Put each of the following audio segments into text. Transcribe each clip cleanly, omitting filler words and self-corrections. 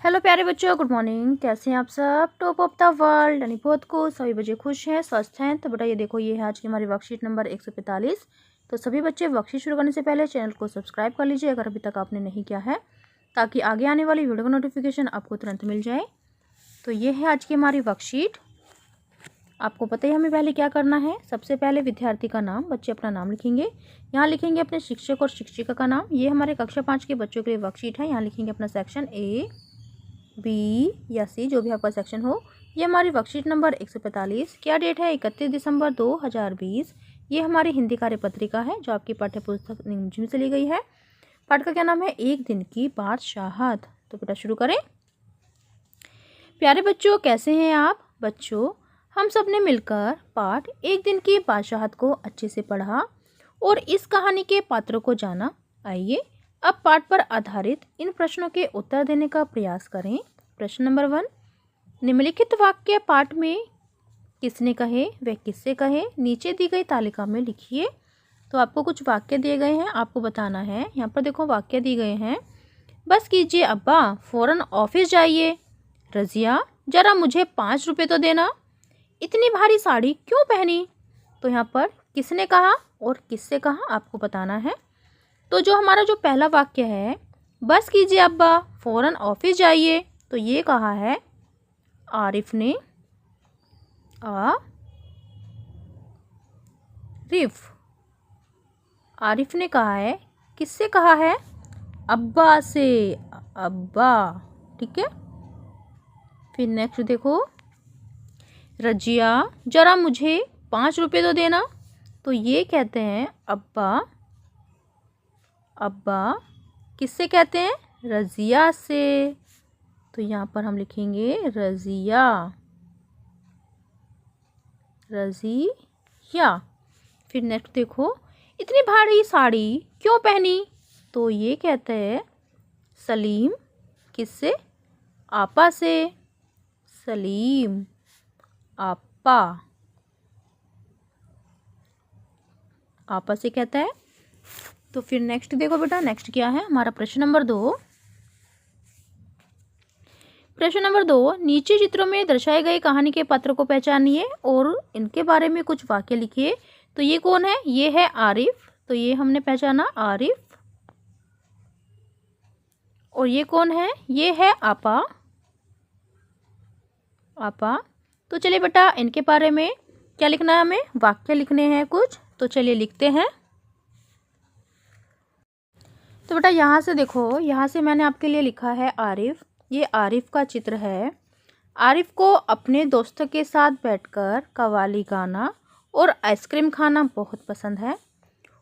Hello प्यारे बच्चों, good morning. कैसे हैं आप सब? टॉप ऑफ द वर्ल्ड यानी बहुत को सभी बच्चे खुश हैं, स्वस्थ हैं। तो बेटा ये देखो, ये है आज की हमारी वर्कशीट नंबर 145। तो सभी बच्चे वर्कशीट शुरू करने से पहले चैनल को सब्सक्राइब कर लीजिए अगर अभी तक आपने नहीं किया है, ताकि आगे आने वाली वीडियो का नोटिफिकेशन आपको तुरंत मिल जाए। तो ये है आज की हमारी वर्कशीट। आपको पता ही हमें पहले क्या करना है। सबसे पहले विद्यार्थी का नाम, बच्चे अपना नाम लिखेंगे। यहाँ लिखेंगे अपने शिक्षक और शिक्षिका का नाम। ये हमारे कक्षा 5 के बच्चों के लिए वर्कशीट है। यहाँ लिखेंगे अपना सेक्शन ए, बी या सी, जो भी आपका सेक्शन हो। ये हमारी वर्कशीट नंबर 145। क्या डेट है? 31 दिसंबर 2020। ये हमारी हिंदी कार्य पत्रिका है जो आपकी पाठ्य पुस्तक निजी में से ली गई है। पाठ का क्या नाम है? एक दिन की बादशाहत। तो बेटा शुरू करें। प्यारे बच्चों, कैसे हैं आप? बच्चों, हम सब ने मिलकर पाठ एक दिन की बादशाहत को अच्छे से पढ़ा और इस कहानी के पात्रों को जाना। आइए अब पाठ पर आधारित इन प्रश्नों के उत्तर देने का प्रयास करें। प्रश्न नंबर 1, निम्नलिखित वाक्य पाठ में किसने कहे व किससे कहे, नीचे दी गई तालिका में लिखिए। तो आपको कुछ वाक्य दिए गए हैं, आपको बताना है। यहाँ पर देखो वाक्य दिए गए हैं। बस कीजिए अब्बा, फौरन ऑफिस जाइए। रजिया, जरा मुझे 5 रुपये तो देना। इतनी भारी साड़ी क्यों पहनी? तो यहाँ पर किसने कहा और किससे कहा आपको बताना है। तो जो हमारा जो पहला वाक्य है, बस कीजिए अब्बा, फौरन ऑफिस जाइए, तो ये कहा है आरिफ ने। आरिफ ने कहा है। किससे कहा है? अब्बा से। अब्बा, ठीक है। फिर नेक्स्ट देखो, रजिया, जरा मुझे 5 रुपये तो देना। तो ये कहते हैं अब्बा। अब्बा किससे कहते हैं? रजिया से। तो यहाँ पर हम लिखेंगे रजिया। रजिया। फिर नेक्स्ट देखो, इतनी भारी साड़ी क्यों पहनी? तो ये कहते हैं सलीम। किससे? आपा से। सलीम, आपा। आपा से कहता है। तो फिर नेक्स्ट देखो बेटा, नेक्स्ट क्या है हमारा? प्रश्न नंबर 2। प्रश्न नंबर 2, नीचे चित्रों में दर्शाए गए कहानी के पात्र को पहचानिए और इनके बारे में कुछ वाक्य लिखिए। तो ये कौन है? ये है आरिफ। तो ये हमने पहचाना, आरिफ। और ये कौन है? ये है आपा। आपा। तो चलिए बेटा, इनके बारे में क्या लिखना है हमें? वाक्य लिखने हैं कुछ। तो चलिए लिखते हैं। तो बेटा यहाँ से देखो, यहाँ से मैंने आपके लिए लिखा है आरिफ। ये आरिफ का चित्र है। आरिफ को अपने दोस्तों के साथ बैठकर कव्वाली गाना और आइसक्रीम खाना बहुत पसंद है।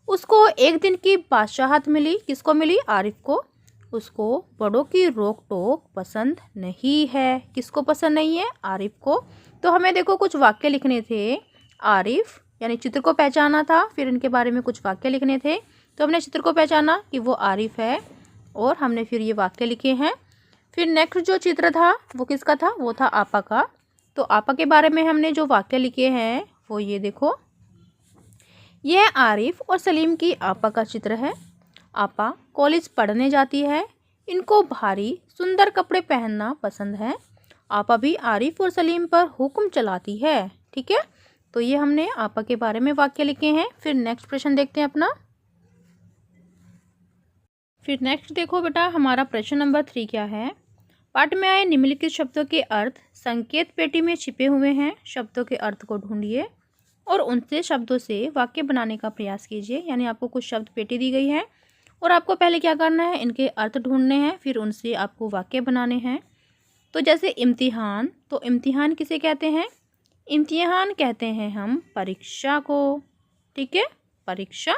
उसको एक दिन की बादशाहत मिली। किसको मिली? आरिफ को। उसको बड़ों की रोक टोक पसंद नहीं है। किसको पसंद नहीं है? आरिफ को। तो हमें देखो कुछ वाक्य लिखने थे। आरिफ यानी चित्र को पहचाना था, फिर इनके बारे में कुछ वाक्य लिखने थे। तो हमने चित्र को पहचाना कि वो आरिफ है और हमने फिर ये वाक्य लिखे हैं। फिर नेक्स्ट जो चित्र था वो किसका था? वो था आपा का। तो आपा के बारे में हमने जो वाक्य लिखे हैं वो ये देखो, यह आरिफ और सलीम की आपा का चित्र है। आपा कॉलेज पढ़ने जाती है। इनको भारी सुंदर कपड़े पहनना पसंद है। आपा भी आरिफ और सलीम पर हुक्म चलाती है। ठीक है। तो ये हमने आपा के बारे में वाक्य लिखे हैं। फिर नेक्स्ट प्रश्न देखते हैं अपना। फिर नेक्स्ट देखो बेटा, हमारा प्रश्न नंबर 3 क्या है? पाठ में आए निम्नलिखित शब्दों के अर्थ संकेत पेटी में छिपे हुए हैं। शब्दों के अर्थ को ढूंढिए और उनसे शब्दों से वाक्य बनाने का प्रयास कीजिए। यानी आपको कुछ शब्द पेटी दी गई है और आपको पहले क्या करना है? इनके अर्थ ढूंढने हैं, फिर उनसे आपको वाक्य बनाने हैं। तो जैसे इम्तिहान, तो इम्तिहान किसे कहते हैं? इम्तिहान कहते हैं हम परीक्षा को। ठीक है, परीक्षा।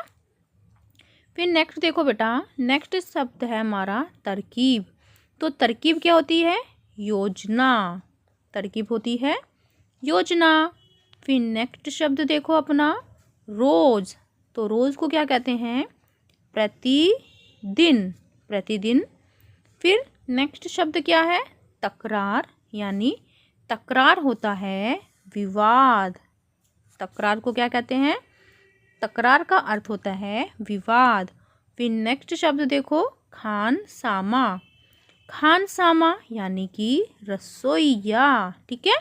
फिर नेक्स्ट देखो बेटा, नेक्स्ट शब्द है हमारा तरकीब। तो तरकीब क्या होती है? योजना। तरकीब होती है योजना। फिर नेक्स्ट शब्द देखो अपना रोज। तो रोज को क्या कहते हैं? प्रतिदिन। प्रतिदिन। फिर नेक्स्ट शब्द क्या है? तकरार। यानी तकरार होता है विवाद। तकरार को क्या कहते हैं? तकरार का अर्थ होता है विवाद। फिर नेक्स्ट शब्द देखो खानसामा। खानसामा यानी कि रसोइया। ठीक है,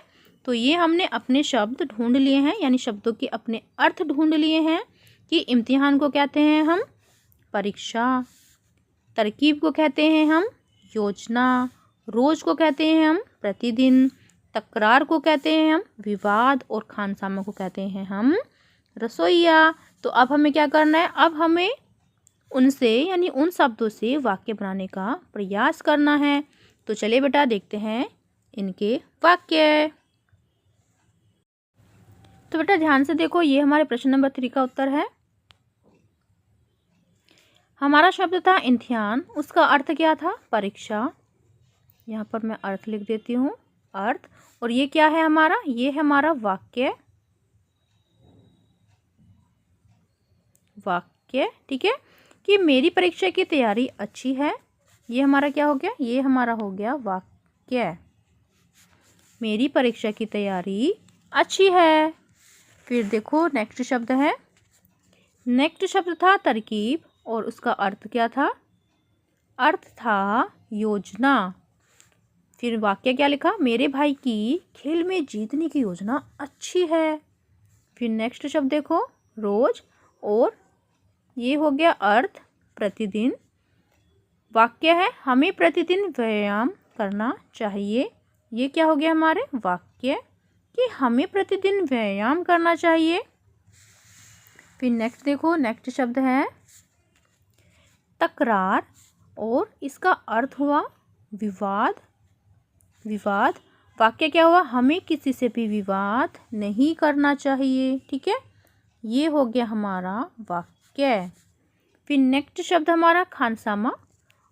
तो ये हमने अपने शब्द ढूंढ लिए हैं, यानी शब्दों के अपने अर्थ ढूंढ लिए हैं कि इम्तिहान को कहते हैं हम परीक्षा, तरकीब को कहते हैं हम योजना, रोज को कहते हैं हम प्रतिदिन, तकरार को कहते हैं हम विवाद, और खानसामा को कहते हैं हम रसोइया। तो अब हमें क्या करना है, अब हमें उनसे यानी उन शब्दों से वाक्य बनाने का प्रयास करना है। तो चलिए बेटा देखते हैं इनके वाक्य। तो बेटा ध्यान से देखो, ये हमारे प्रश्न नंबर 3 का उत्तर है। हमारा शब्द था इम्तिहान, उसका अर्थ क्या था, परीक्षा। यहाँ पर मैं अर्थ लिख देती हूँ, अर्थ। और ये क्या है हमारा, ये है हमारा वाक्य, वाक्य। ठीक है, कि मेरी परीक्षा की तैयारी अच्छी है, ये हमारा क्या हो गया, ये हमारा हो गया वाक्य, मेरी परीक्षा की तैयारी अच्छी है। फिर देखो नेक्स्ट शब्द है, नेक्स्ट शब्द था तरकीब, और उसका अर्थ क्या था, अर्थ था योजना। फिर वाक्य क्या लिखा, मेरे भाई की खेल में जीतने की योजना अच्छी है। फिर नेक्स्ट शब्द देखो रोज, और ये हो गया अर्थ प्रतिदिन। वाक्य है हमें प्रतिदिन व्यायाम करना चाहिए, ये क्या हो गया हमारे वाक्य कि हमें प्रतिदिन व्यायाम करना चाहिए। फिर नेक्स्ट देखो, नेक्स्ट शब्द है तकरार, और इसका अर्थ हुआ विवाद, विवाद। वाक्य क्या हुआ, हमें किसी से भी विवाद नहीं करना चाहिए। ठीक है, ये हो गया हमारा वाक्य। फिर नेक्स्ट शब्द हमारा खानसामा,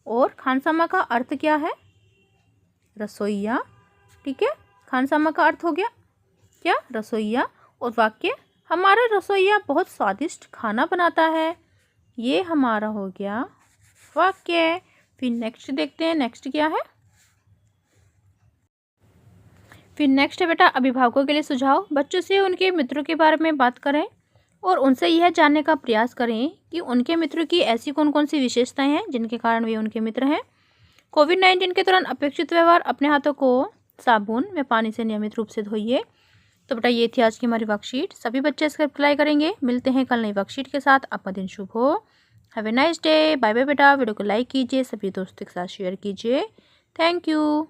और खानसामा का अर्थ क्या है, रसोइया। ठीक है, खानसामा का अर्थ हो गया क्या, रसोइया। और वाक्य हमारा रसोइया बहुत स्वादिष्ट खाना बनाता है, ये हमारा हो गया वाक्य। फिर नेक्स्ट देखते हैं, नेक्स्ट क्या है। फिर नेक्स्ट है बेटा अभिभावकों के लिए सुझाव। बच्चों से उनके मित्रों के बारे में बात करें और उनसे यह जानने का प्रयास करें कि उनके मित्रों की ऐसी कौन कौन सी विशेषताएं हैं जिनके कारण वे उनके मित्र हैं। कोविड-19 के दौरान अपेक्षित व्यवहार, अपने हाथों को साबुन में पानी से नियमित रूप से धोइए। तो बेटा ये थी आज की हमारी वर्कशीट, सभी बच्चे इसका अप्लाई करेंगे। मिलते हैं कल नई वर्कशीट के साथ, आपका दिन शुभ हो। Have a nice day, bye bye बेटा। वीडियो को लाइक कीजिए, सभी दोस्तों के साथ शेयर कीजिए। Thank you.